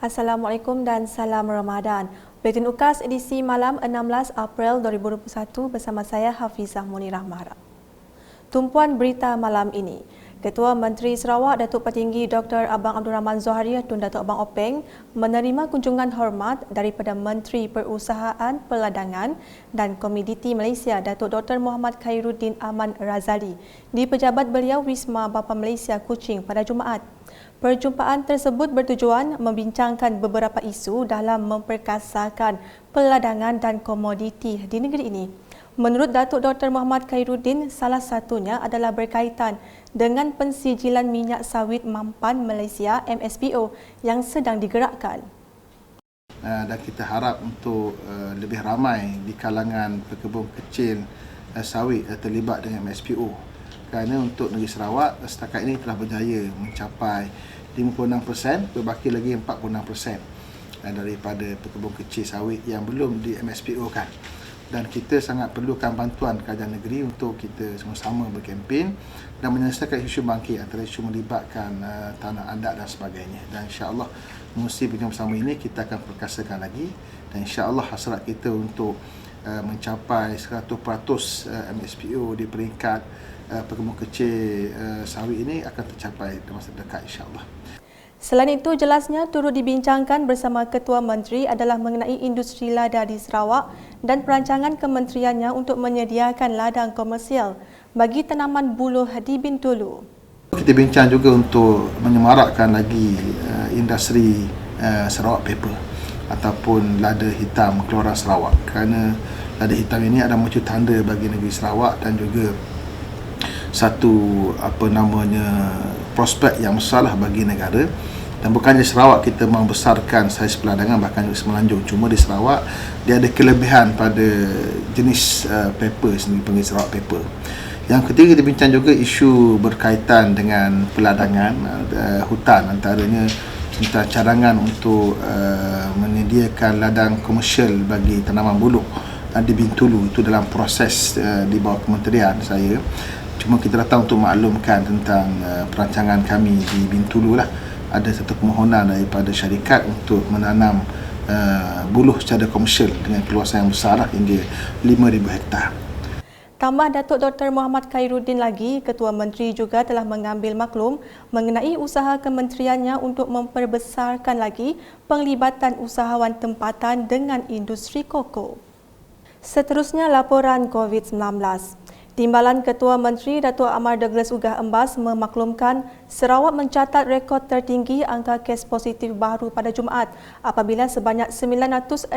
Assalamualaikum dan salam Ramadan. Buletin UKAS edisi malam 16 April 2021 bersama saya Hafizah Munirah Mahra. Tumpuan berita malam ini. Ketua Menteri Sarawak Datuk Petinggi Dr. Abang Abdul Rahman Zohari Tun Datuk Abang Openg menerima kunjungan hormat daripada Menteri Perusahaan Perladangan dan Komoditi Malaysia Datuk Dr. Muhammad Khairuddin Aman Razali di pejabat beliau Wisma Bapa Malaysia Kuching pada Jumaat. Perjumpaan tersebut bertujuan membincangkan beberapa isu dalam memperkasakan perladangan dan komoditi di negeri ini. Menurut Datuk Dr. Muhammad Khairuddin, salah satunya adalah berkaitan dengan pensijilan minyak sawit mampan Malaysia MSPO yang sedang digerakkan. Dan kita harap untuk lebih ramai di kalangan pekebun kecil sawit terlibat dengan MSPO. Kerana untuk negeri Sarawak setakat ini telah berjaya mencapai 56%, berbaki lagi 46% daripada pekebun kecil sawit yang belum di MSPO kan. Dan kita sangat perlukan bantuan kerajaan negeri untuk kita sama-sama berkempen dan menyelesaikan isu bangkit antara isu melibatkan tanah adat dan sebagainya. Dan insya-Allah melalui perjumpaan bersama ini kita akan perkasakan lagi dan insya-Allah hasrat kita untuk mencapai 100% MSPO di peringkat pekebun kecil sawit ini akan tercapai dalam masa dekat insya-Allah. Selain itu, jelasnya turut dibincangkan bersama Ketua Menteri adalah mengenai industri lada di Sarawak dan perancangan kementeriannya untuk menyediakan ladang komersial bagi tanaman buluh di Bintulu. Kita bincang juga untuk menyemarakkan lagi industri Sarawak Paper ataupun lada hitam Keluaran Sarawak, kerana lada hitam ini adalah macam tanda bagi negeri Sarawak dan juga satu prospek yang besarlah bagi negara. Dan bukannya Sarawak kita membesarkan saiz perladangan, bahkan juga Semenanjung, cuma di Sarawak dia ada kelebihan pada jenis paper sendiri, panggil Sarawak Paper. Yang ketiga, kita bincang juga isu berkaitan dengan perladangan hutan, antaranya tentang cadangan untuk menyediakan ladang komersial bagi tanaman buluh di Bintulu. Itu dalam proses di bawah kementerian saya. Cuma kita datang untuk maklumkan tentang perancangan kami di Bintulu lah. Ada satu permohonan daripada syarikat untuk menanam buluh secara komersial dengan keluasan yang besar lah, hingga 5,000 hektar. Tambah Datuk Dr. Muhammad Khairuddin lagi, Ketua Menteri juga telah mengambil maklum mengenai usaha kementeriannya untuk memperbesarkan lagi penglibatan usahawan tempatan dengan industri koko. Seterusnya, laporan COVID-19. Timbalan Ketua Menteri Datuk Amar Douglas Ugah Embas memaklumkan Sarawak mencatat rekod tertinggi angka kes positif baru pada Jumaat apabila sebanyak 960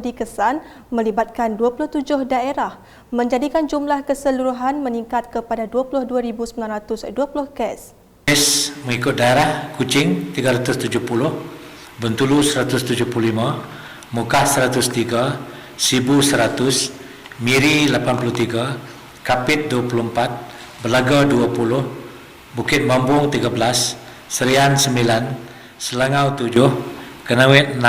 dikesan melibatkan 27 daerah, menjadikan jumlah keseluruhan meningkat kepada 22,920 kes. Kes mengikut daerah: Kuching 370, Bintulu 175, Mukah 103, Sibu 100, Miri 83, Kapit 24, Belaga 20, Bukit Mambung 13, Serian 9, Selangau 7, Kenawit 6,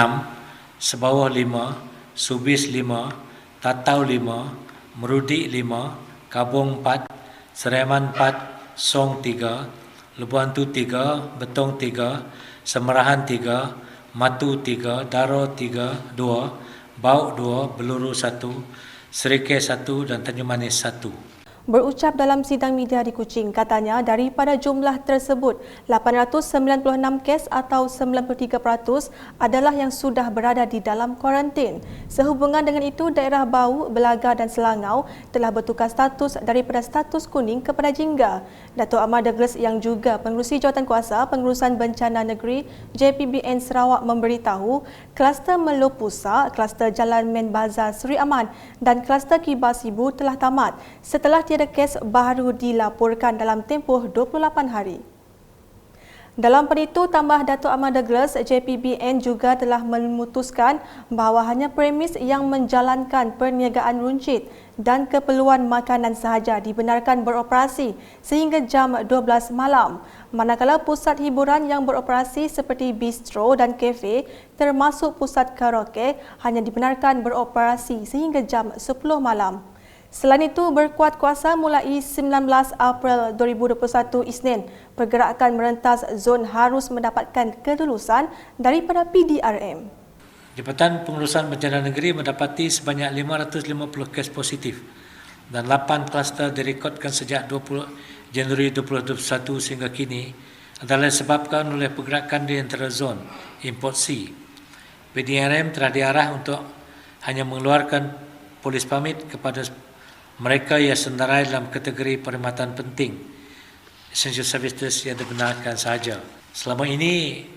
Sebawah 5, Subis 5, Tatau 5, Merudik 5, Kabung 4, Seriaman 4, Song 3, Lebuhan Tu 3, Betong 3, Semerahan 3, Matu 3, Daro 3, 2, Bauk 2, Beluru 1, Serikay 1 dan Tanjung Manis 1. Berucap dalam sidang media di Kuching, katanya daripada jumlah tersebut, 896 kes atau 93% adalah yang sudah berada di dalam kuarantin. Sehubungan dengan itu, daerah Bau, Belaga dan Selangau telah bertukar status daripada status kuning kepada jingga. Datuk Amar Douglas yang juga pengerusi Jawatankuasa Pengurusan Bencana Negeri JPBN Sarawak memberitahu kluster Melo Pusat, kluster Jalan Men Bazar Seri Aman dan kluster Kibar Sibu telah tamat setelah tiada kes baru dilaporkan dalam tempoh 28 hari. Dalam penitu, tambah Datuk Amar Douglas, JPBN juga telah memutuskan bahawa hanya premis yang menjalankan perniagaan runcit dan keperluan makanan sahaja dibenarkan beroperasi sehingga jam 12 malam. Manakala pusat hiburan yang beroperasi seperti bistro dan kafe termasuk pusat karaoke hanya dibenarkan beroperasi sehingga jam 10 malam. Selain itu, berkuat kuasa mulai 19 April 2021 Isnin, pergerakan merentas zon harus mendapatkan kelulusan daripada PDRM. Jabatan Pengurusan Bencana Negeri mendapati sebanyak 550 kes positif dan 8 kluster direkodkan sejak 20 Januari 2021 sehingga kini adalah disebabkan oleh pergerakan di antara zon import C. PDRM telah diarah untuk hanya mengeluarkan polis pamit kepada mereka yang senarai dalam kategori perkhidmatan penting, essential services yang dibenarkan sahaja. Selama ini,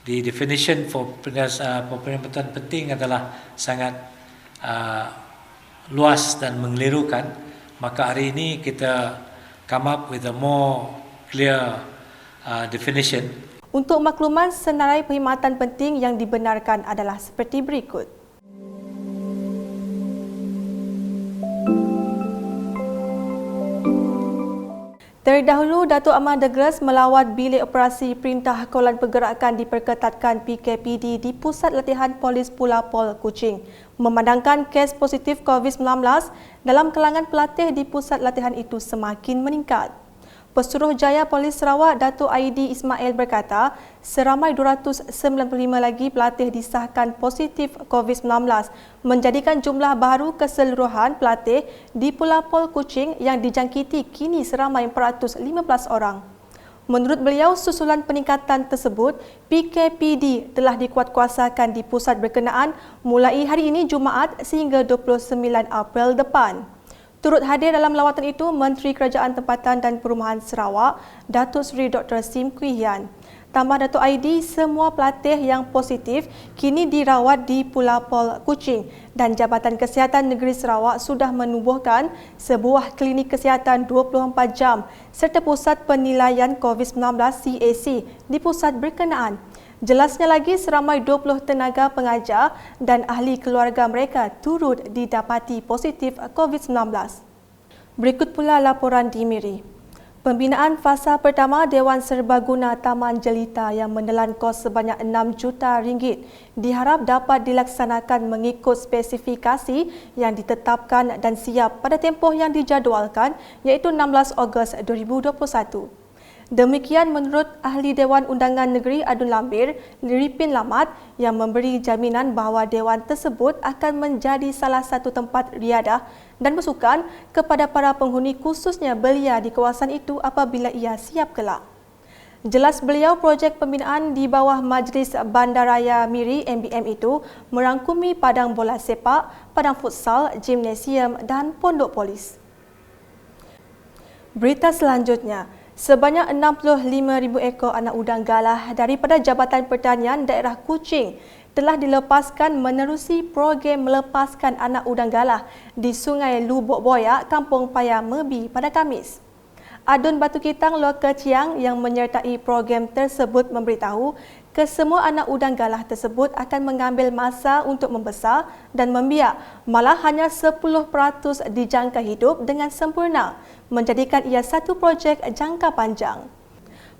the definition for perkhidmatan penting adalah sangat luas dan mengelirukan. Maka hari ini kita come up with a more clear definition. Untuk makluman, senarai perkhidmatan penting yang dibenarkan adalah seperti berikut. Terdahulu, Datuk Amar Douglas melawat bilik operasi Perintah Kawalan Pergerakan diperketatkan PKPD di Pusat Latihan Polis Pulau Pol Kuching, memandangkan kes positif COVID-19 dalam kalangan pelatih di pusat latihan itu semakin meningkat. Pesuruhjaya Polis Sarawak Datuk Aidi Ismail berkata, seramai 295 lagi pelatih disahkan positif COVID-19, menjadikan jumlah baru keseluruhan pelatih di Pulau Pol Kuching yang dijangkiti kini seramai 415 orang. Menurut beliau, susulan peningkatan tersebut, PKPD telah dikuatkuasakan di pusat berkenaan mulai hari ini Jumaat sehingga 29 April depan. Turut hadir dalam lawatan itu Menteri Kerajaan Tempatan dan Perumahan Sarawak, Datuk Seri Dr. Sim Kui Hian. Tambah Datuk Aidi, semua pelatih yang positif kini dirawat di Pulau Pol Kuching dan Jabatan Kesihatan Negeri Sarawak sudah menubuhkan sebuah klinik kesihatan 24 jam serta pusat penilaian COVID-19 CAC di pusat berkenaan. Jelasnya lagi, seramai 20 tenaga pengajar dan ahli keluarga mereka turut didapati positif COVID-19. Berikut pula laporan di Miri. Pembinaan fasa pertama Dewan Serbaguna Taman Jelita yang menelan kos sebanyak RM6 juta diharap dapat dilaksanakan mengikut spesifikasi yang ditetapkan dan siap pada tempoh yang dijadualkan iaitu 16 Ogos 2021. Demikian menurut Ahli Dewan Undangan Negeri Adun Lambir, Liripin Lamat, yang memberi jaminan bahawa Dewan tersebut akan menjadi salah satu tempat riadah dan bersukan kepada para penghuni khususnya belia di kawasan itu apabila ia siap kelak. Jelas beliau, projek pembinaan di bawah Majlis Bandaraya Miri MBM itu merangkumi padang bola sepak, padang futsal, gimnasium dan pondok polis. Berita selanjutnya, sebanyak 65,000 ekor anak udang galah daripada Jabatan Pertanian Daerah Kuching telah dilepaskan menerusi program melepaskan anak udang galah di Sungai Lubuk Boyak, Kampung Paya Mebi pada Khamis. Adun Batu Kitang Lokal Ciang yang menyertai program tersebut memberitahu kesemua anak udang galah tersebut akan mengambil masa untuk membesar dan membiak, malah hanya 10% dijangka hidup dengan sempurna, menjadikan ia satu projek jangka panjang.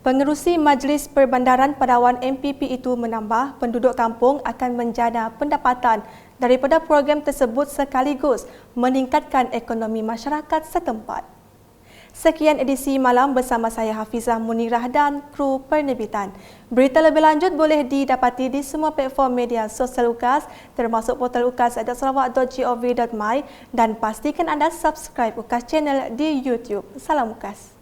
Pengerusi Majlis Perbandaran Padawan MPP itu menambah penduduk kampung akan menjana pendapatan daripada program tersebut sekaligus meningkatkan ekonomi masyarakat setempat. Sekian edisi malam bersama saya Hafizah Munirah dan kru penerbitan. Berita lebih lanjut boleh didapati di semua platform media sosial UKAS termasuk portal ukas.sarawak.gov.my dan pastikan anda subscribe UKAS Channel di YouTube. Salam UKAS.